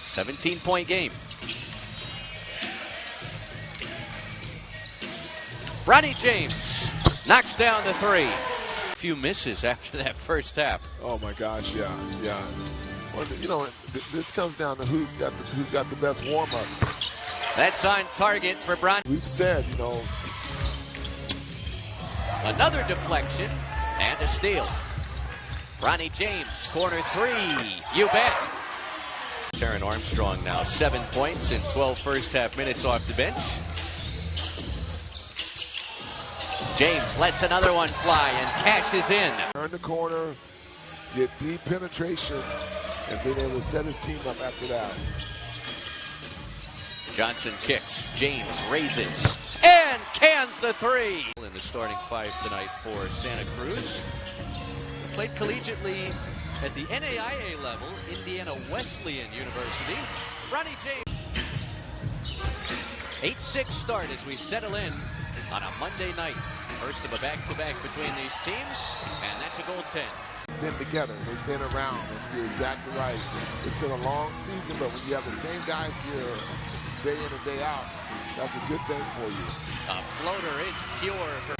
17-point game. Bronny James knocks down the three. A few misses after that first half. Oh my gosh, yeah. Well, you know, this comes down to who's got the best warm-ups. That's on target for Bronny. We've said, you know. Another deflection and a steal. Bronny James, corner three. You bet. Taron Armstrong now 7 points in 12 first-half minutes off the bench. James lets another one fly and cashes in. Turn the corner, get deep penetration, and being able to set his team up after that. Johnson kicks. James raises and cans the three. In the starting five tonight for Santa Cruz. Played collegiately at the NAIA level, Indiana Wesleyan University. Bronny James. 8-6 start as we settle in on a Monday night. First of a back-to-back between these teams, and that's a goaltend. Been together, they've been around, and you're exactly right. It's been a long season, but when you have the same guys here day in and day out, that's a good thing for you. A floater is pure for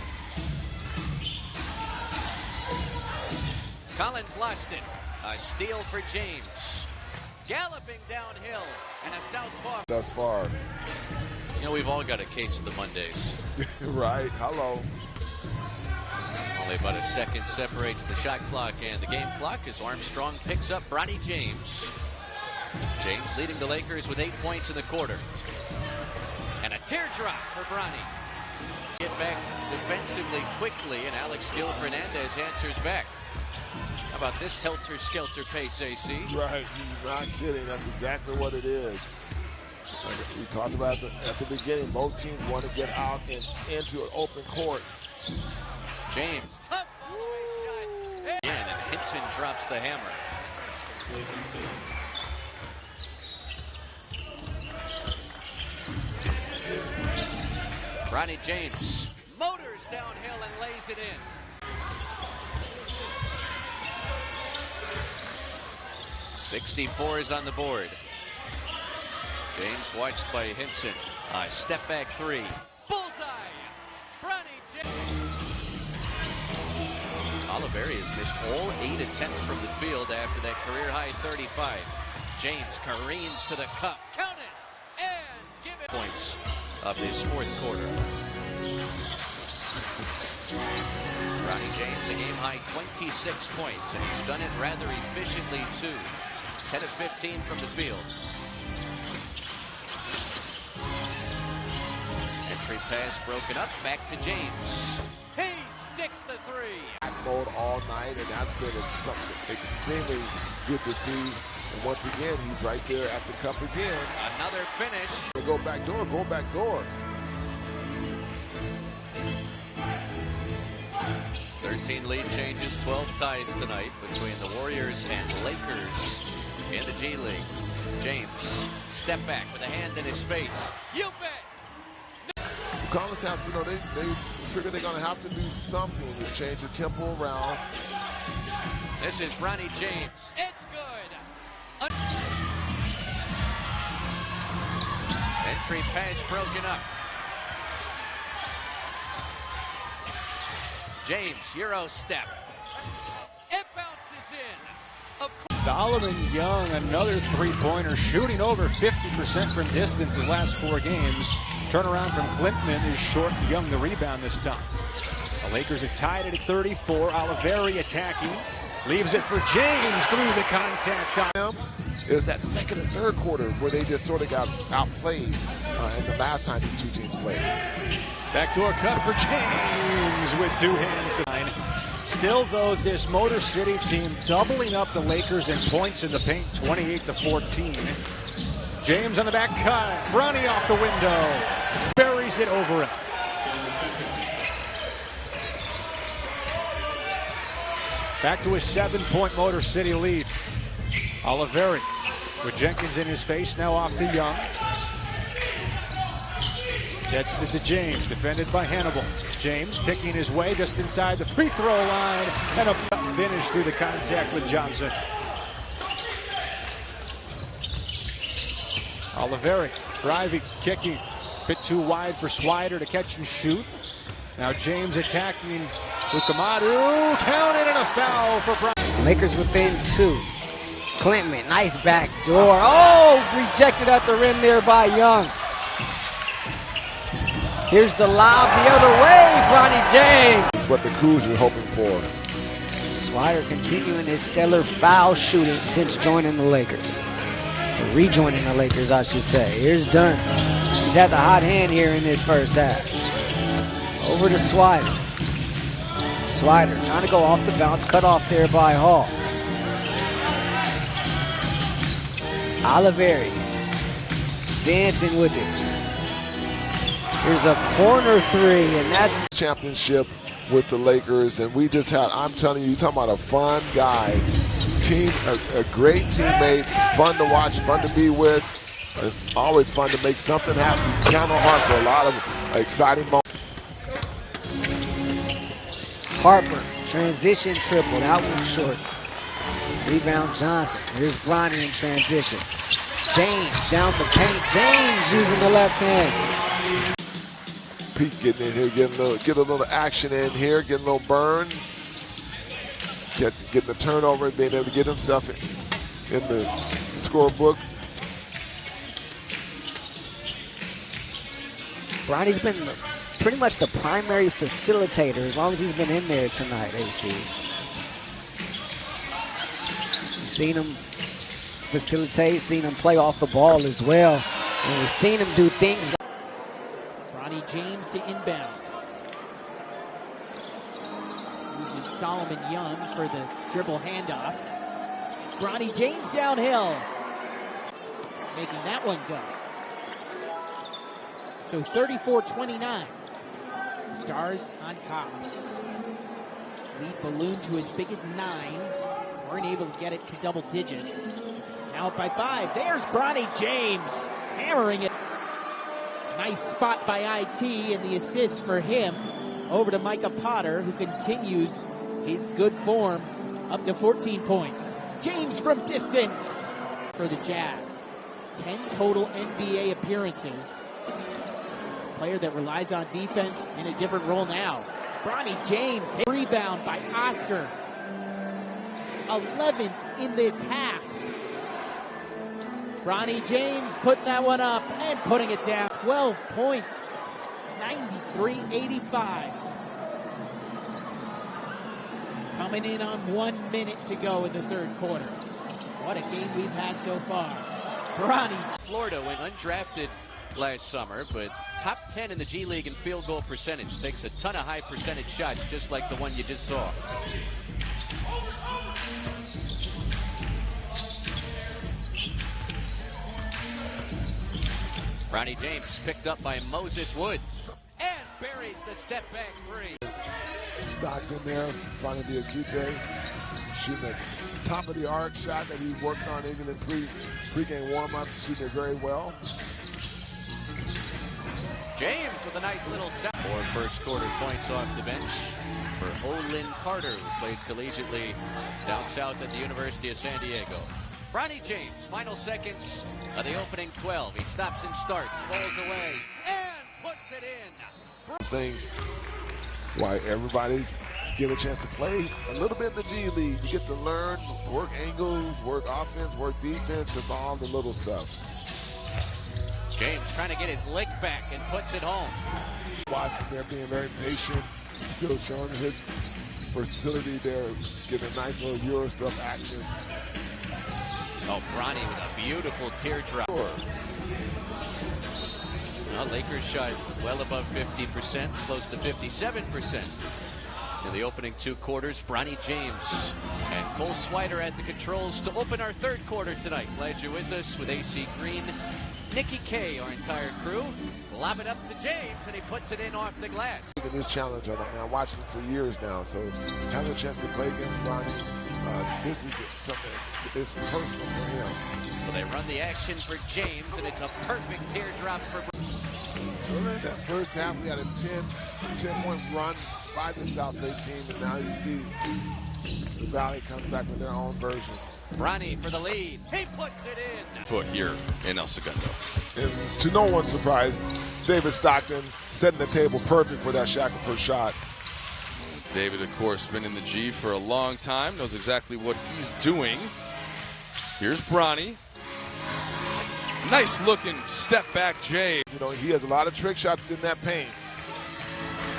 Collins lost it. A steal for James. Galloping downhill and a southpaw. Thus far. You know, we've all got a case of the Mondays. Right, hello. Only about a second separates the shot clock and the game clock as Armstrong picks up Bronny James. James leading the Lakers with 8 points in the quarter. And a teardrop for Bronny. Get back defensively quickly, and Alex Gil Fernandez answers back. How about this helter-skelter pace, AC? Right, you're not kidding. That's exactly what it is. We talked about at the beginning, both teams want to get out and into an open court. James, tough follow-away shot. Again, and Hinson drops the hammer. Bronny James motors downhill and lays it in. .64 is on the board. James watched by Hinson. A step back three. Bullseye! Bronny James. Oliveri has missed all 8 attempts from the field after that career-high 35. James careens to the cup. Count it! And give it points of this fourth quarter. Bronny James, a game-high 26 points, and he's done it rather efficiently, too. 10 of 15 from the field. Entry pass broken up, back to James. He sticks the three. Back mode all night, and that's been something extremely good to see. And once again, he's right there at the cup again. Another finish. Go back door, go back door. 13 lead changes, 12 ties tonight between the Warriors and Lakers in the G League. James, step back with a hand in his face. You bet! The Collins have, you know, they figure they're going to have to do something to change the tempo around. This is Bronny James. It's good. Entry pass broken up. James, Euro step. It bounces in. Solomon Young, another three-pointer, shooting over 50% from distance his last 4 games. Turnaround from Klintman is short and Young the rebound this time. The Lakers are tied at 34. Oliveri attacking. Leaves it for James through the contact time. It was that second and third quarter where they just sort of got outplayed in the last time these two teams played. Backdoor cut for James with 2 hands. Still, though, this Motor City team doubling up the Lakers in points in the paint, 28-14. James on the back cut. Bronny off the window. Buries it over it. Back to a 7-point Motor City lead. Oliveri with Jenkins in his face, now off to Young. Gets it to James, defended by Hannibal. James picking his way just inside the free throw line, and a finish through the contact with Johnson. Oliveri driving, kicking, bit too wide for Swider to catch and shoot. Now James attacking Ukamadu, counted and a foul for Bronny. Lakers within 2. Clinton, nice back door. Oh, rejected at the rim there by Young. Here's the lob the other way, Bronny James. That's what the Cougs are hoping for. Swider continuing his stellar foul shooting since joining the Lakers. Or rejoining the Lakers, I should say. Here's Dunn. He's had the hot hand here in this first half. Over to Swider. Swider trying to go off the bounce, cut off there by Hall. Oliveri dancing with it. Here's a corner 3, and that's championship with the Lakers, and we just had, I'm telling you, you're talking about a fun guy, team, a great teammate, fun to watch, fun to be with, and always fun to make something happen. You count on Hart for a lot of exciting moments. Harper, transition triple, that one short. Rebound Johnson. Here's Bronny in transition. James down the paint. James using the left hand. Pete getting in here, get a little action in here, getting a little burn. Getting the turnover and being able to get himself in the scorebook. Bronny's been pretty much the primary facilitator as long as he's been in there tonight, AC. Seen him facilitate, seen him play off the ball as well. And we've seen him do things like Bronny James to inbound. Uses Solomon Young for the dribble handoff. Bronny James downhill. Making that one go. So 34-29. Stars on top. Lead balloon to as big as 9. Weren't able to get it to double digits. Now up by 5. There's Bronny James hammering it. Nice spot by IT and the assist for him. Over to Micah Potter, who continues his good form up to 14 points. James from distance for the Jazz. 10 total NBA appearances. Player that relies on defense in a different role now. Bronny James, rebound by Oscar. 11th in this half. Bronny James putting that one up and putting it down. 12 points, 93-85. Coming in on 1 minute to go in the third quarter. What a game we've had so far. Bronny. Florida went undrafted last summer, but top 10 in the G League in field goal percentage. Takes a ton of high percentage shots, just like the one you just saw. Bronny James picked up by Moses Wood and buries the step back 3. Stockton there, trying to be a Q-Day. Shooting at top of the arc shot that he worked on even in pre-game warm-up, shooting it very well. James with a nice little set. 4 first quarter points off the bench for Olin Carter, who played collegiately down south at the University of San Diego. Bronny James, final seconds of the opening 12. He stops and starts, falls away, and puts it in. Things why everybody's get a chance to play a little bit in the G League. You get to learn, work angles, work offense, work defense, just all the little stuff. James trying to get his leg back and puts it home. Watching there being very patient, still showing his versatility there, getting a nice little Euro stuff action. Oh, Bronny with a beautiful teardrop. Well, Lakers shot well above 50%, close to 57%. In the opening 2 quarters, Bronny James and Cole Swider at the controls to open our third quarter tonight. Glad you're with us with AC Green, Nikki K, our entire crew. Lob it up to James, and he puts it in off the glass. This challenge on him. I watched him for years now, so having a chance to play against Bronny, this is something that's personal for him. So they run the action for James, and it's a perfect teardrop for Well, in that first half, we had a 10-point run by the South Bay team, and now you see the Valley comes back with their own version. Bronny for the lead. He puts it in. Foot here in El Segundo. And to no one's surprise, David Stockton setting the table perfect for that Shackelford shot. David, of course, been in the G for a long time, knows exactly what he's doing. Here's Bronny. Nice looking step back Jay. You know, he has a lot of trick shots in that paint.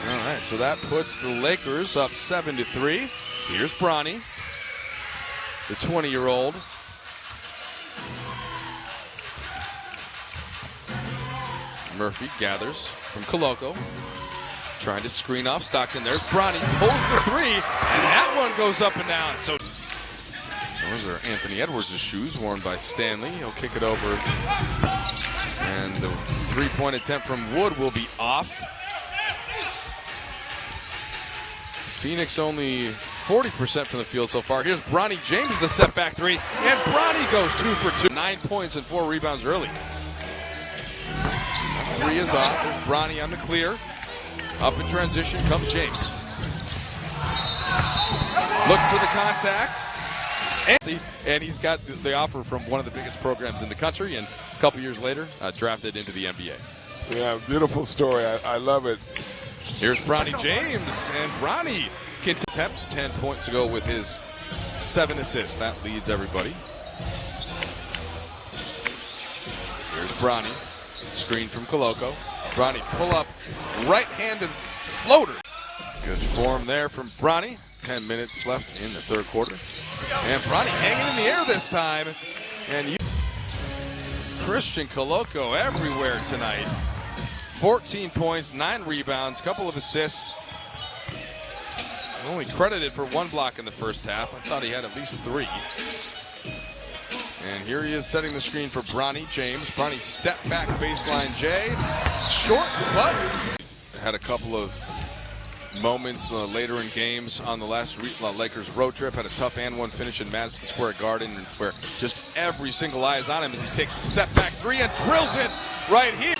All right, so that puts the Lakers up 7-3. Here's Bronny, the 20-year-old. Murphy gathers from Koloko. Trying to screen off Stockton. There's Bronny. Pulls the three, and that one goes up and down. So those are Anthony Edwards' shoes worn by Stanley. He'll kick it over. And the three-point attempt from Wood will be off. Phoenix only 40% from the field so far. Here's Bronny James, the step back three. And Bronny goes 2 for 2. 9 points and 4 rebounds early. Three is off. There's Bronny on the clear. Up in transition comes James. Look for the contact. And he's got the offer from one of the biggest programs in the country. And a couple years later, drafted into the NBA. Yeah, beautiful story. I love it. Here's Bronny James. And Bronny attempts 10 points to go with his 7 assists. That leads everybody. Here's Bronny. Screen from Koloko. Bronny pull up, right-handed floater. Good form there from Bronny. 10 minutes left in the third quarter. And Bronny hanging in the air this time. And Christian Koloko everywhere tonight. 14 points, 9 rebounds, couple of assists. Only credited for 1 block in the first half. I thought he had at least 3. And here he is setting the screen for Bronny James. Bronny step back baseline J. Short, but had a couple of moments later in games on the last Lakers road trip. Had a tough and one finish in Madison Square Garden where just every single eye is on him as he takes the step back three and drills it right here.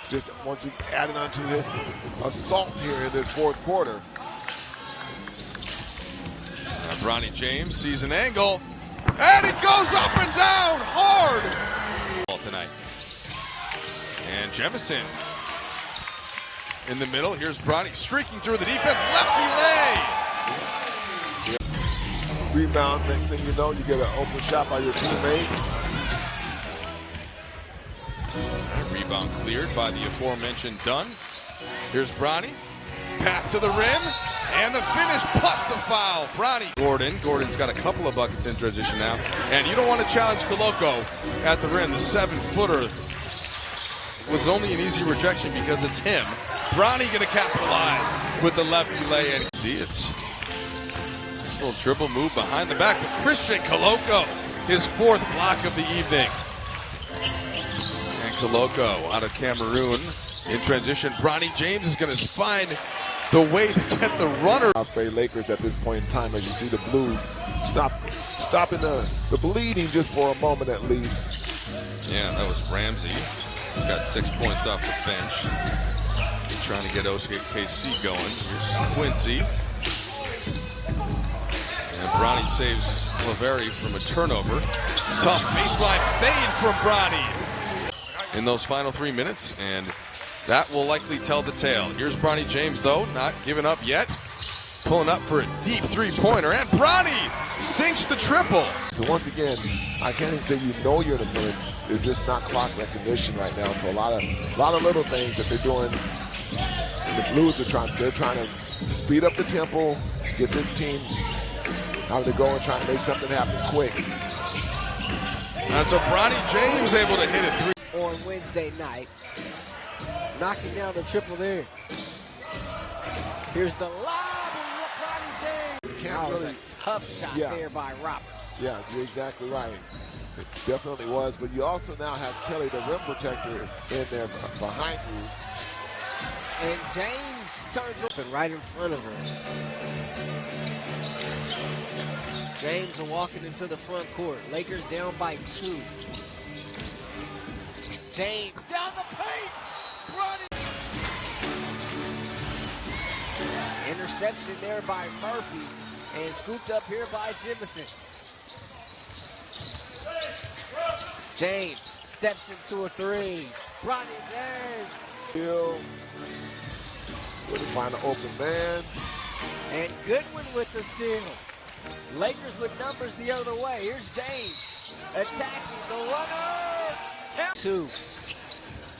Just once he added on to his assault here in this fourth quarter. Bronny James sees an angle. And he goes up and down hard tonight. And Jemison in the middle. Here's Bronny streaking through the defense. Lefty lay. Rebound. Next thing you know, you get an open shot by your teammate. Rebound cleared by the aforementioned Dunn. Here's Bronny. Path to the rim. And the finish plus the foul. Bronny. Gordon's got a couple of buckets in transition now. And you don't want to challenge Koloko at the rim. The 7-footer was only an easy rejection because it's him. Bronny going to capitalize with the lefty lay. And see, it's this little dribble move behind the back. But Christian Koloko, his 4th block of the evening. And Koloko out of Cameroon in transition. Bronny James is going to find the way to get the runner. South Bay Lakers at this point in time, as you see the blue stopping the bleeding just for a moment at least. Yeah, that was Ramsey. He's got 6 points off the bench. Trying to get OKC going. Here's Quincy. And Bronny saves Lavery from a turnover. Tough baseline fade from Bronny in those final 3 minutes. And that will likely tell the tale. Here's Bronny James, though, not giving up yet. Pulling up for a deep 3-pointer, and Bronny sinks the triple. So once again, I can't even say you know you're in the middle. It's just not clock recognition right now. So a lot of little things that they're doing. And the Blues are trying to speed up the tempo, get this team out to go and try and make something happen quick. And so Bronny James able to hit a 3 on Wednesday night. Knocking down the triple there. Here's the lob of Bronny James. That was a tough shot there by Roberts. Yeah, you're exactly right. It definitely was, but you also now have Kelly, the rim protector, in there behind you. And James turns open right in front of her. James walking into the front court. Lakers down by 2. James down the paint. Interception there by Murphy and scooped up here by Jemison. James steps into a three. Bronny James. Hill. Will find an open man. And Goodwin with the steal. Lakers with numbers the other way. Here's James attacking the runner. Two.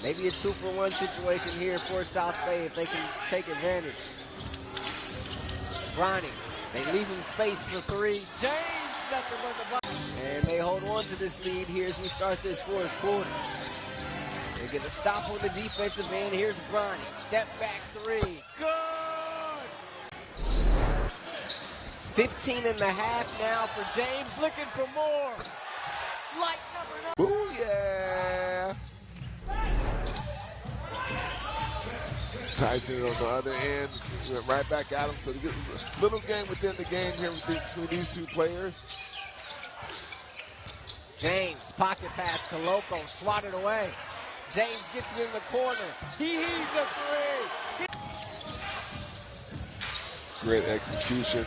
Maybe a 2-for-1 situation here for South Bay if they can take advantage. Bronny, they leave him space for three. James, nothing but the block. And they hold on to this lead here as we start this fourth quarter. They get a stop on the defensive end. Here's Bronny. Step back three. Good! 15 and a half now for James. Looking for more. Flight number 9. Ooh, yeah. Tyson on the other end went right back at him. So to get a little game within the game here between these two players. James, pocket pass, Coloco, swatted away. James gets it in the corner. He heaves a three. Great execution.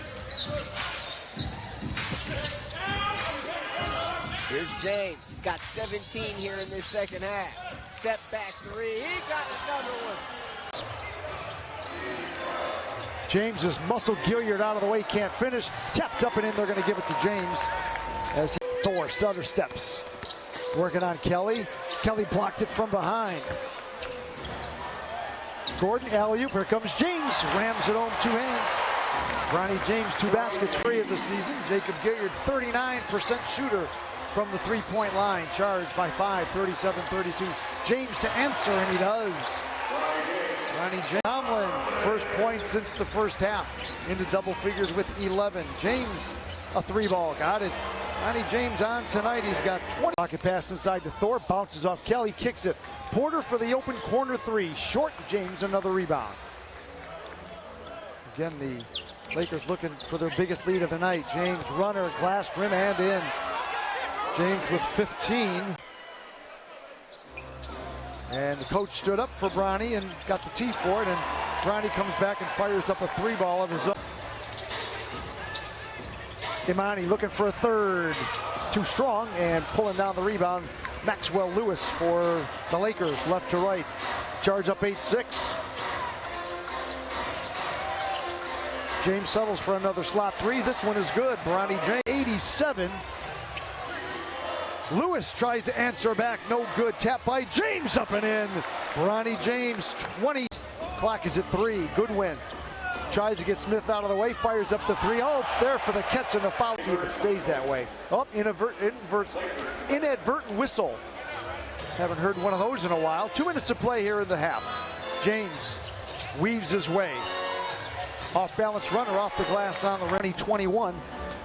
Here's James. He's got 17 here in this second half. Step back three. He got another one. James is muscle Gilliard out of the way, can't finish. Tapped up and in, they're going to give it to James. As Thor stutter steps. Working on Kelly. Kelly blocked it from behind. Gordon, alley-oop, here comes James. Rams it home, 2 hands. Bronny James, 2 baskets free of the season. Jacob Gilliard, 39% shooter from the three-point line. Charged by 5, 37-32. James to answer, and he does. Bronny James. Tomlin, first point since the first half. Into double figures with 11. James, a 3-ball, got it. Bronny James on tonight. He's got 20. Pocket pass inside to Thor. Bounces off Kelly. Kicks it. Porter for the open corner 3. Short. James another rebound. Again, the Lakers looking for their biggest lead of the night. James runner, glass rim and in. James with 15. And the coach stood up for Bronny and got the tee for it. And Bronny comes back and fires up a 3-ball of his own. Imani looking for a third. Too strong and pulling down the rebound. Maxwell Lewis for the Lakers, left to right. Charge up 8-6. James settles for another slot 3. This one is good. Bronny James, 87. Lewis tries to answer back. No good. Tap by James, up and in. Bronny James, 20. Clock is at 3. Goodwin tries to get Smith out of the way. Fires up the 3. Oh, it's there for the catch and the foul. See if it stays that way. Oh, inadvertent whistle. Haven't heard one of those in a while. 2 minutes to play here in the half. James weaves his way. Off balance runner off the glass on the Rennie 21.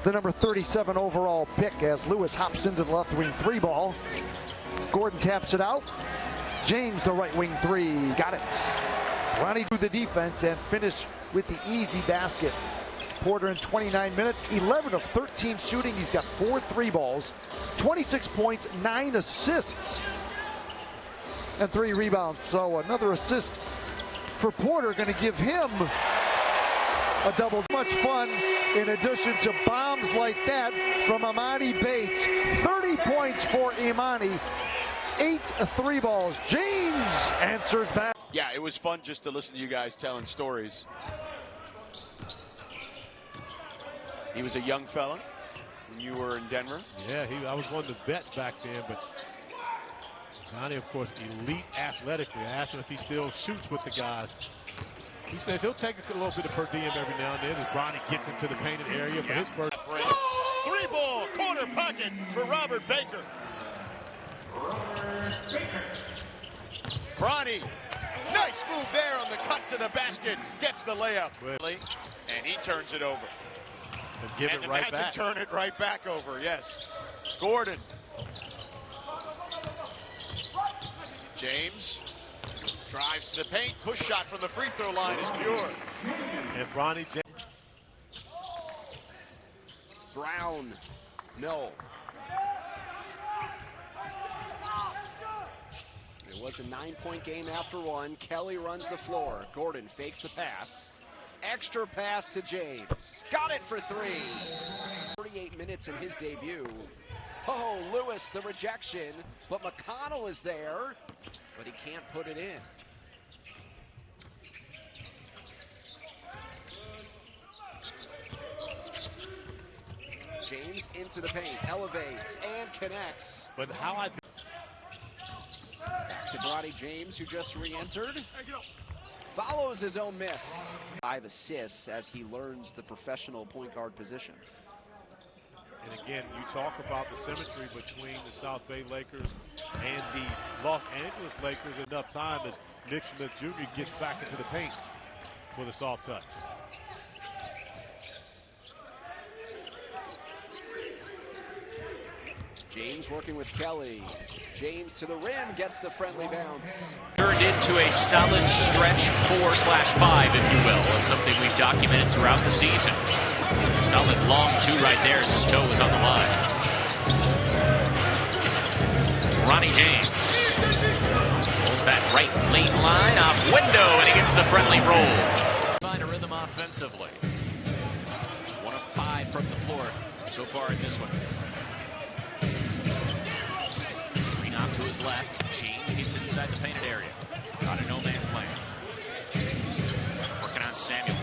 The number 37 overall pick as Lewis hops into the left wing 3-ball. Gordon taps it out. James the right wing 3. Got it. Bronny do the defense and finish with the easy basket. Porter in 29 minutes, 11 of 13 shooting. He's got 4 3-balls, 26 points, 9 assists, and 3 rebounds. So another assist for Porter, going to give him a double. Much fun in addition to bombs like that from Imani Bates. 30 points for Imani, 8 3-balls. James answers back. Yeah, it was fun just to listen to you guys telling stories. He was a young fella when you were in Denver. Yeah, I was one of the vets back then, but Johnny, of course, elite athletically. I asked him if he still shoots with the guys. He says he'll take a little bit of per diem every now and then as Bronny gets into the painted area for his first. 3-ball, corner pocket for Robert Baker. Bronny, nice move there on the cut to the basket. Gets the layup. And he turns it over. And give it right back. Turn it right back over, yes. Gordon. James drives to the paint. Push shot from the free throw line is pure. And Bronny James. Brown, no. It was a 9-point game after 1. Kelly runs the floor. Gordon fakes the pass. Extra pass to James. Got it for 3. 28 minutes in his debut. Oh, Lewis, the rejection, but McConnell is there, but he can't put it in. James into the paint, elevates and connects. But how I Back to Bronny James, who just re-entered. Follows his own miss. 5 assists as he learns the professional point guard position. And again, you talk about the symmetry between the South Bay Lakers and the Los Angeles Lakers enough time as Nick Smith Jr. gets back into the paint for the soft touch. James working with Kelly. James to the rim, gets the friendly bounce. Turned into a solid stretch 4/5, if you will. It's something we've documented throughout the season. A solid long 2 right there as his toe was on the line. Bronny James pulls that right lane line off window, and he gets the friendly roll. Find a rhythm offensively. Just 1 of 5 from the floor so far in this one. Off to his left. James gets inside the painted area. Out of no man's land. Working on Samuel.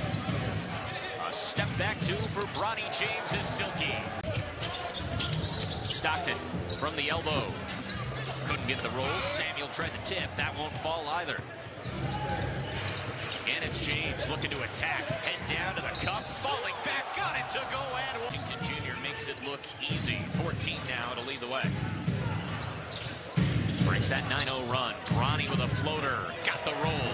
A step back 2 for Bronny James is silky. Stockton from the elbow. Couldn't get the roll. Samuel tried to tip. That won't fall either. And it's James looking to attack. Head down to the cup. Falling back. Got it to go. And Washington Jr. makes it look easy. 14 now to lead the way. Breaks that 9-0 run. Bronny with a floater. Got the roll.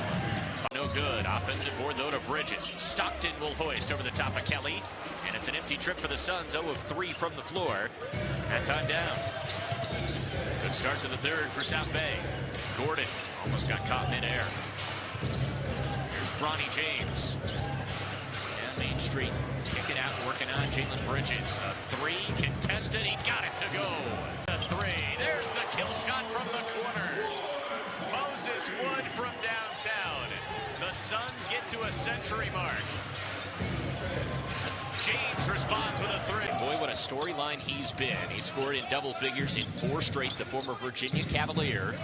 No good. Offensive board though to Bridges. Stockton will hoist over the top of Kelly. And it's an empty trip for the Suns. 0 of 3 from the floor. That time down. Good start to the third for South Bay. Gordon almost got caught midair. Here's Bronny James. Down Main Street. Kick it out. Working on Jalen Bridges. A 3 contested. He got it to go. A 3. There's the kill shot from the corner. Moses Wood from downtown. The Suns get to a century mark. James responds with a 3. Boy, what a storyline he's been. He scored in double figures in 4 straight, the former Virginia Cavalier.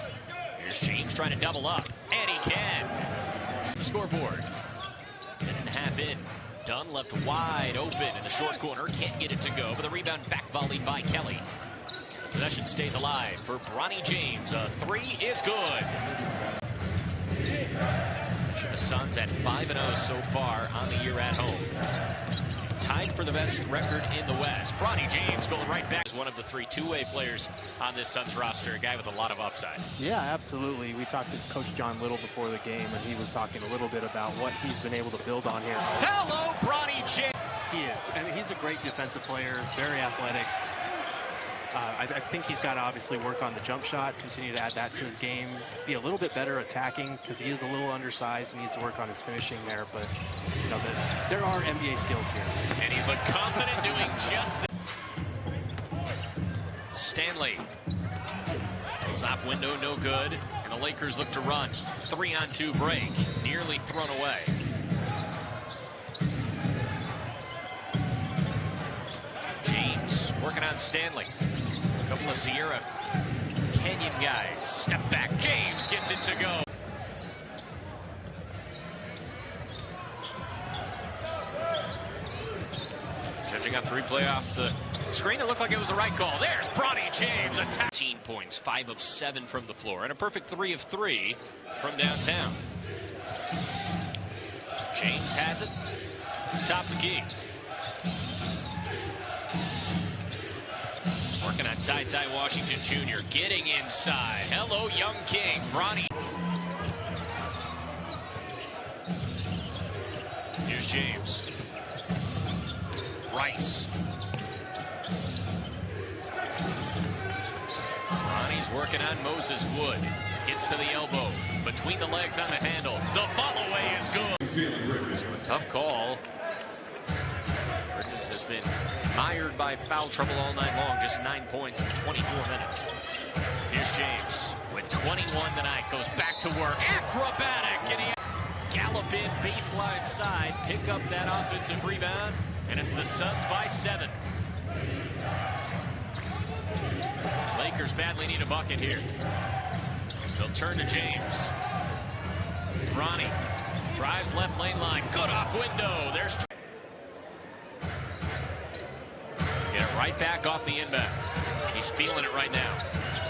Here's James trying to double up, and he can. The scoreboard. 10.5 in. Dunn left wide open in the short corner. Can't get it to go, but the rebound back volleyed by Kelly. Possession stays alive for Bronny James. A 3 is good. The Suns at 5-0 so far on the year at home. Tied for the best record in the West. Bronny James going right back as one of the 3 two-way players on this Suns roster. A guy with a lot of upside. Yeah, absolutely. We talked to Coach John Little before the game, and he was talking a little bit about what he's been able to build on here. Hello, Bronny James. He is. I mean, he's a great defensive player, very athletic. I think he's got to obviously work on the jump shot, continue to add that to his game, be a little bit better attacking because he is a little undersized and needs to work on his finishing there. But you know, there are NBA skills here. And he's looked confident doing just that. Stanley goes off window, no good, and the Lakers look to run. 3-on-2 break, nearly thrown away. James working on Stanley. A couple of Sierra Canyon guys. Step back. James gets it to go. Judging on 3 play off the screen, it looked like it was the right call. There's Bronny James. 18 points, 5 of 7 from the floor, and a perfect 3 of 3 from downtown. James has it. Top of the key. Working on side Washington Jr. Getting inside. Hello, young king. Bronny. Here's James. Rice. Bronny's working on Moses Wood. Gets to the elbow. Between the legs on the handle. The follow away is good. So a tough call. Bridges has been mired by foul trouble all night long. Just 9 points in 24 minutes. Here's James with 21 tonight. Goes back to work. Acrobatic. And he gallop in baseline side. Pick up that offensive rebound. And it's the Suns by 7. Lakers badly need a bucket here. They'll turn to James. Bronny drives left lane line. Good off window. There's. Get it right back off the inbound. He's feeling it right now.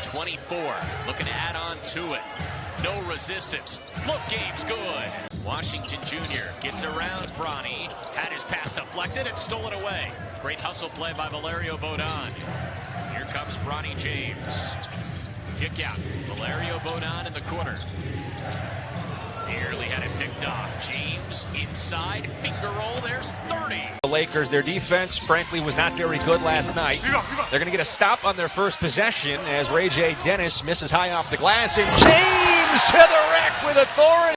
24. Looking to add on to it. No resistance. Float game's good. Washington Jr. gets around Bronny. Had his pass deflected and stole it away. Great hustle play by Valerio Bodon. Here comes Bronny James. Kick out. Valerio Bodon in the corner. Nearly had it picked off. James inside. Finger roll. There's 30. The Lakers, their defense, frankly, was not very good last night. They're going to get a stop on their first possession as Ray J. Dennis misses high off the glass. And James to the rack with authority.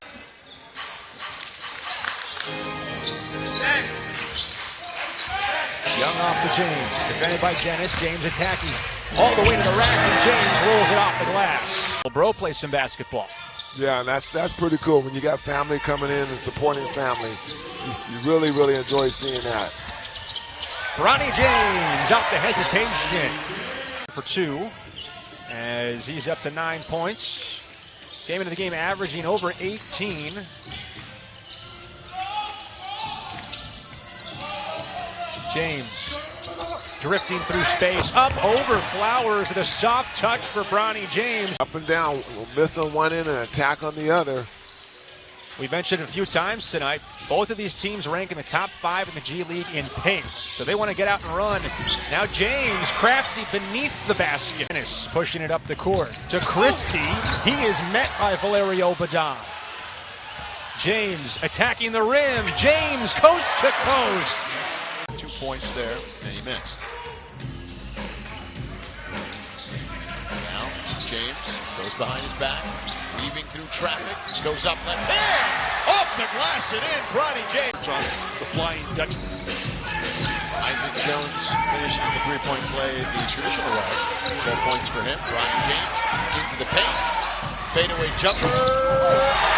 Young off to James. Defended by Dennis. James attacking all the way to the rack, and James rolls it off the glass. Bro plays some basketball. Yeah, and that's pretty cool. When you got family coming in and supporting family, you really, really enjoy seeing that. Bronny James out the hesitation for 2 as he's up to 9 points. Came into the game averaging over 18. James drifting through space, up over Flowers, and a soft touch for Bronny James. Up and down, miss on one end and attack on the other. We mentioned a few times tonight, both of these teams rank in the top 5 in the G League in pace, so they want to get out and run. Now James, crafty beneath the basket. Dennis pushing it up the court to Christie. He is met by Valerio Bodon. James attacking the rim. James coast to coast. 2 points there, and he missed. Now, James goes behind his back, weaving through traffic, goes up left hand, off the glass and in, Bronny James on the Flying Dutchman. Isaac Jones finishes the three-point play the traditional way. 4 points for him. Bronny James into the paint, fadeaway jumper,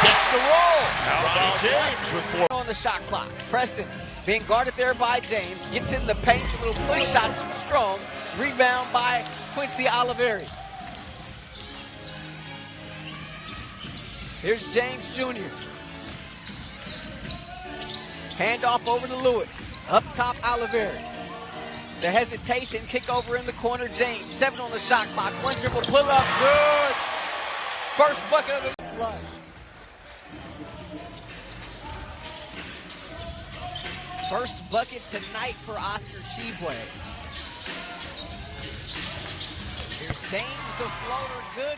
gets the roll. Bronny James with 4 on the shot clock. Preston being guarded there by James, gets in the paint, a little push shot too strong, rebound by Quincy Oliveri. Here's James Jr. Handoff over to Lewis, up top Oliveri. The hesitation, kick over in the corner, James, 7 on the shot clock, 1 dribble pull up, good. First bucket of the Leauge. First bucket tonight for Oscar Tshiebwe. Here's James, the floater, good.